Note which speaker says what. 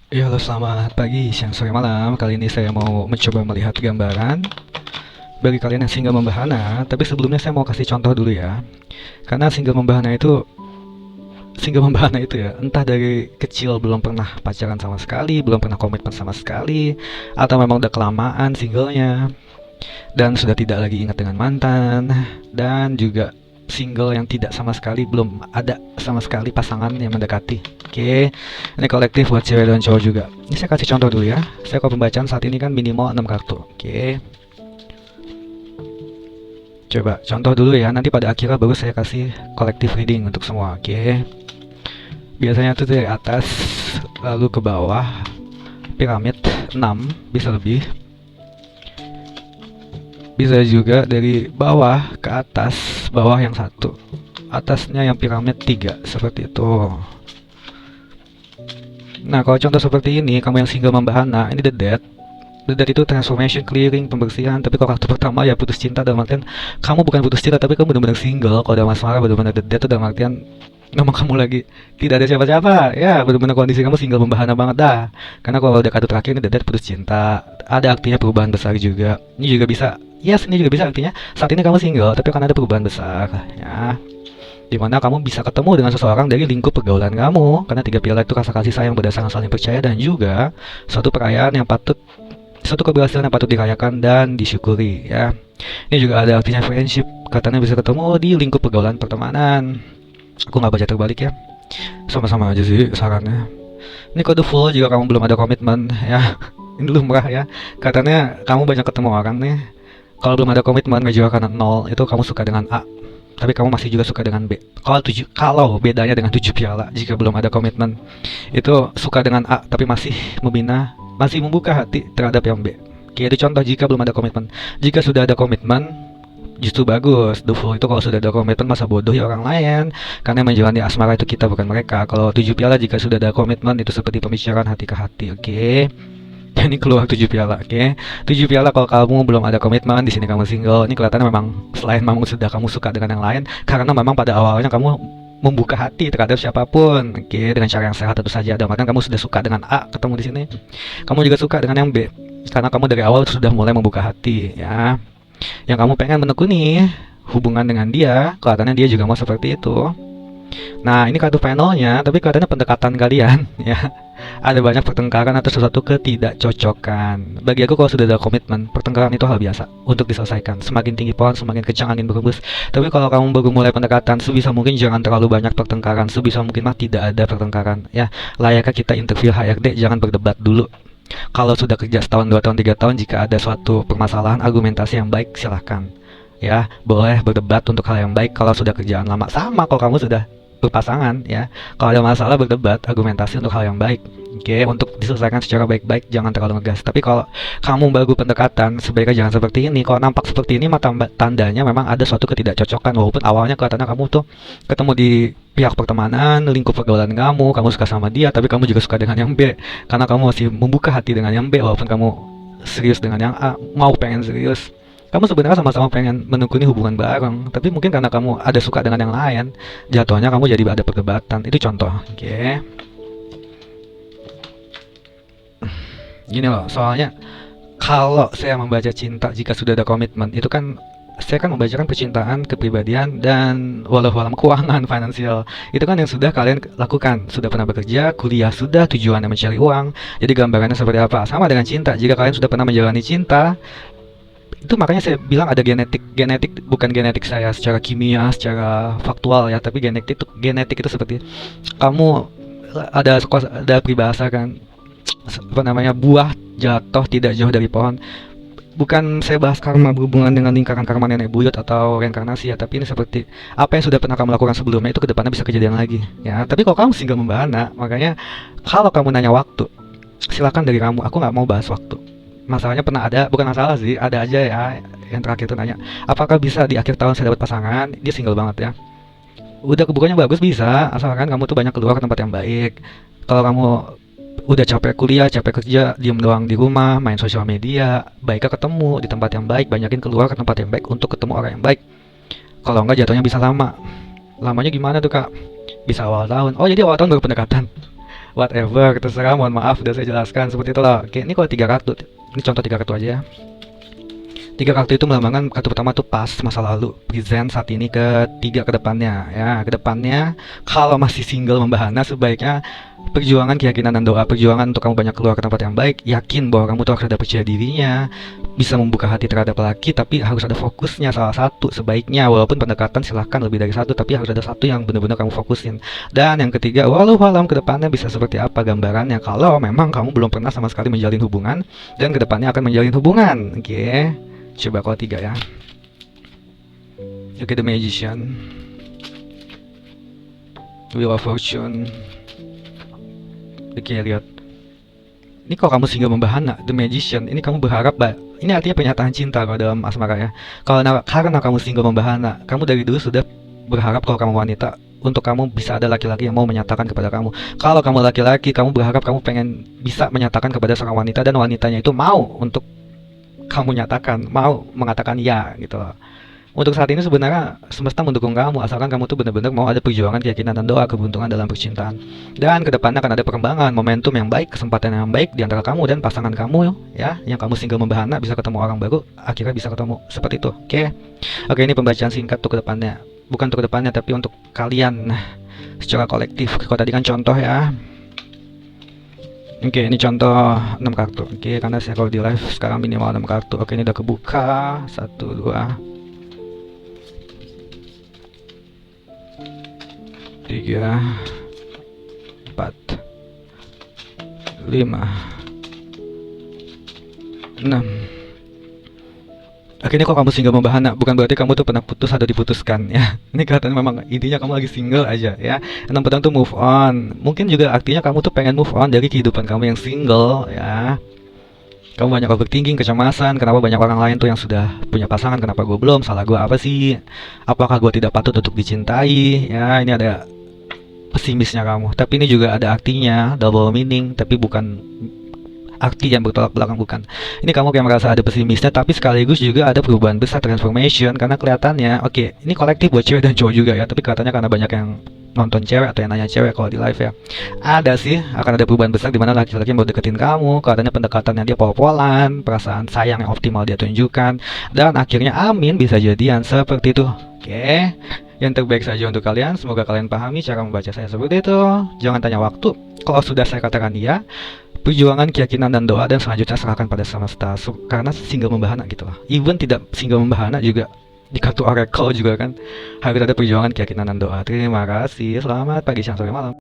Speaker 1: Ya, halo selamat pagi, siang, sore, malam. Kali ini saya mau mencoba melihat gambaran bagi kalian yang single membahana. Tapi sebelumnya saya mau kasih contoh dulu ya. Karena single membahana itu ya, entah dari kecil belum pernah pacaran sama sekali, belum pernah komitmen sama sekali, atau memang udah kelamaan singlenya dan sudah tidak lagi ingat dengan mantan, dan juga single yang tidak sama sekali, belum ada sama sekali pasangan yang mendekati. Oke, ini kolektif buat cewek dan cowok juga. Ini saya kasih contoh dulu ya. Saya kalau pembacaan saat ini kan minimal 6 kartu. Oke, coba contoh dulu ya. Nanti pada akhirnya baru saya kasih kolektif reading untuk semua. Oke, biasanya tuh dari atas lalu ke bawah, piramid 6 bisa lebih. Bisa juga dari bawah ke atas, bawah yang satu, atasnya yang piramid 3 seperti itu. Nah, kalau contoh seperti ini, kamu yang single membahana, ini the death. The death itu transformation, clearing, pembersihan. Tapi kalau kartu pertama ya putus cinta, dalam artian kamu bukan putus cinta, tapi kamu benar-benar single. Kalau ada masalah, benar-benar the death itu dalam artian memang kamu lagi tidak ada siapa-siapa. Ya, benar-benar kondisi kamu single membahana banget dah. Karena kalau ada kartu terakhir ini the death putus cinta, ada artinya perubahan besar juga. Ini juga bisa, yes, ini juga bisa artinya saat ini kamu single, tapi akan ada perubahan besar. Ya, dimana kamu bisa ketemu dengan seseorang dari lingkup pergaulan kamu, karena tiga pilar itu rasa kasih sayang berdasarkan saling percaya dan juga suatu perayaan yang patut, suatu keberhasilan yang patut dirayakan dan disyukuri ya. Ini juga ada artinya friendship, katanya bisa ketemu di lingkup pergaulan pertemanan. Aku nggak baca terbalik ya, sama-sama aja sih sarannya. Ini kode full jika kamu belum ada komitmen ya. Ini lumrah ya, katanya kamu banyak ketemu orang nih. Kalau belum ada komitmen ngejual karena nol, itu kamu suka dengan A, tapi kamu masih juga suka dengan B. Kalau bedanya dengan 7 piala, jika belum ada komitmen, itu suka dengan A tapi masih membina, masih membuka hati terhadap yang B. Oke, itu contoh jika belum ada komitmen. Jika sudah ada komitmen, justru bagus. The Fool itu kalau sudah ada komitmen masa bodoh ya orang lain, karena yang menjalani asmara itu kita bukan mereka. Kalau 7 piala jika sudah ada komitmen itu seperti pembicaraan hati ke hati. Oke. Ini keluar 7 piala, oke. 7 piala kalau kamu belum ada komitmen, di sini kamu single. Ini kelihatannya memang selain memang sudah kamu suka dengan yang lain, karena memang pada awalnya kamu membuka hati terhadap siapapun, oke, dengan cara yang sehat tentu saja. Dan bahkan kamu sudah suka dengan A, ketemu di sini. Kamu juga suka dengan yang B, karena kamu dari awal sudah mulai membuka hati, ya. Yang kamu pengen menekuni hubungan dengan dia, kelihatannya dia juga mau seperti itu. Nah, ini kartu panelnya, tapi kelihatannya pendekatan kalian, ya. Ada banyak pertengkaran atau sesuatu ketidakcocokan. Bagi aku kalau sudah ada komitmen, pertengkaran itu hal biasa untuk diselesaikan. Semakin tinggi pohon, semakin kencang angin berhembus. Tapi kalau kamu baru mulai pendekatan, sebisa mungkin jangan terlalu banyak pertengkaran. Sebisa mungkin mah tidak ada pertengkaran. Ya, layaknya kita interview HRD, jangan berdebat dulu. Kalau sudah kerja setahun, 2 tahun, 3 tahun, jika ada suatu permasalahan, argumentasi yang baik, silahkan. Ya, boleh berdebat untuk hal yang baik kalau sudah kerjaan lama. Sama kalau kamu sudah berpasangan ya, kalau ada masalah berdebat argumentasi untuk hal yang baik, oke, untuk diselesaikan secara baik-baik, jangan terlalu ngegas. Tapi kalau kamu baru pendekatan, sebaiknya jangan seperti ini. Kalau nampak seperti ini mah tandanya memang ada suatu ketidakcocokan, walaupun awalnya kelihatannya kamu tuh ketemu di pihak pertemanan, lingkup pergaulan kamu suka sama dia, tapi kamu juga suka dengan yang B, karena kamu masih membuka hati dengan yang B, walaupun kamu serius dengan yang A, mau pengen serius. Kamu sebenarnya sama-sama pengen menekuni hubungan bareng, tapi mungkin karena kamu ada suka dengan yang lain, jatuhnya kamu jadi ada perdebatan. Itu contoh, oke. Gini loh, soalnya kalau saya membaca cinta jika sudah ada komitmen, itu kan saya kan membacakan percintaan, kepribadian, dan walau alam keuangan, finansial. Itu kan yang sudah kalian lakukan. Sudah pernah bekerja, kuliah sudah, tujuannya mencari uang. Jadi gambarannya seperti apa? Sama dengan cinta. Jika kalian sudah pernah menjalani cinta, itu makanya saya bilang ada genetik bukan genetik saya secara kimia, secara faktual ya, tapi genetik itu seperti kamu, ada peribahasa kan, apa namanya, buah jatuh tidak jauh dari pohon. Bukan saya bahas karma berhubungan dengan lingkaran karma nenek buyut atau reinkarnasi ya, tapi ini seperti apa yang sudah pernah kamu lakukan sebelumnya itu kedepannya bisa kejadian lagi ya. Tapi kalau kamu single membahana, makanya kalau kamu nanya waktu, silakan dari kamu, aku nggak mau bahas waktu. Masalahnya pernah ada, bukan masalah sih, ada aja ya yang terakhir tuh nanya, apakah bisa di akhir tahun saya dapat pasangan? Dia single banget ya. Udah kebukannya bagus bisa, asalkan kamu tuh banyak keluar ke tempat yang baik. Kalau kamu udah capek kuliah, capek kerja, diem doang di rumah, main sosial media, baiknya ketemu di tempat yang baik, banyakin keluar ke tempat yang baik untuk ketemu orang yang baik. Kalau enggak jatuhnya bisa lama. Lamanya gimana tuh kak? Bisa awal tahun. Oh jadi awal tahun baru pendekatan. whatever, terserah, mohon maaf udah saya jelaskan seperti itu loh. Oke, ini kalau 3 kartu, ini contoh 3 kartu aja ya. 3 kartu itu melambangkan kartu pertama tuh past, masa lalu, present, saat ini, ketiga ke depannya ya. Ke depannya kalau masih single membahana, sebaiknya perjuangan, keyakinan dan doa. Perjuangan untuk kamu banyak keluar ke tempat yang baik, yakin bahwa kamu tuh harus ada percaya dirinya, bisa membuka hati terhadap laki, tapi harus ada fokusnya salah satu sebaiknya. Walaupun pendekatan silahkan lebih dari satu, tapi harus ada satu yang benar-benar kamu fokusin. Dan yang ketiga, walau alam ke depannya bisa seperti apa gambarannya kalau memang kamu belum pernah sama sekali menjalin hubungan dan kedepannya akan menjalin hubungan. Oke, coba kalau 3 ya. Oke, The Magician, Wheel of Fortune. Oke, lihat. Ini kalau kamu single membahana, The Magician, ini kamu berharap, ini artinya pernyataan cinta kalau dalam asmara ya. Karena kamu single membahana, kamu dari dulu sudah berharap kalau kamu wanita, untuk kamu bisa ada laki-laki yang mau menyatakan kepada kamu. Kalau kamu laki-laki, kamu berharap kamu pengen bisa menyatakan kepada seorang wanita, dan wanitanya itu mau untuk kamu nyatakan, mau mengatakan ya gitu loh. Untuk saat ini sebenarnya semesta mendukung kamu, asalkan kamu tuh benar-benar mau ada perjuangan, keyakinan dan doa, keberuntungan dalam percintaan. Dan kedepannya akan ada perkembangan, momentum yang baik, kesempatan yang baik di antara kamu dan pasangan kamu ya. Yang kamu single membahana bisa ketemu orang baru, akhirnya bisa ketemu seperti itu. Oke, ini pembacaan singkat tuh kedepannya. Bukan untuk kedepannya tapi untuk kalian secara kolektif. Kalau tadi kan contoh ya. Oke, ini contoh 6 kartu. Oke, karena saya kalau di live sekarang minimal 6 kartu. Oke, ini udah kebuka. 1, 2, 3, 4, 5, 6. Oke, ini kok kamu single membahana, bukan berarti kamu tuh pernah putus atau diputuskan ya. Ini kelihatan memang intinya kamu lagi single aja ya. Yang penting tuh move on. Mungkin juga artinya kamu tuh pengen move on dari kehidupan kamu yang single ya. Kamu banyak overthinking, kecemasan, kenapa banyak orang lain tuh yang sudah punya pasangan, kenapa gue belum, salah gue apa sih, apakah gue tidak patut untuk dicintai ya. Ini ada pesimisnya kamu, tapi ini juga ada artinya, double meaning, tapi bukan arti yang bertolak belakang, bukan. Ini kamu kayak merasa ada pesimisnya, tapi sekaligus juga ada perubahan besar, transformation, karena kelihatannya, oke, ini kolektif buat cewek dan cowok juga ya, tapi kelihatannya karena banyak yang nonton cewek atau yang nanya cewek kalau di live ya, ada sih akan ada perubahan besar di mana laki-laki yang mau deketin kamu, kelihatannya pendekatannya dia pol-polan, perasaan sayang yang optimal dia tunjukkan, dan akhirnya amin bisa jadian seperti itu. Oke, yang terbaik saja untuk kalian. Semoga kalian pahami cara membaca saya seperti itu. Jangan tanya waktu. Kalau sudah saya katakan iya, perjuangan, keyakinan dan doa, dan selanjutnya serahkan pada semesta. Karena single membahana gitu lah. Even tidak single membahana juga di kartu oracle juga kan harus ada perjuangan, keyakinan dan doa. Terima kasih. Selamat pagi, siang, sore, malam.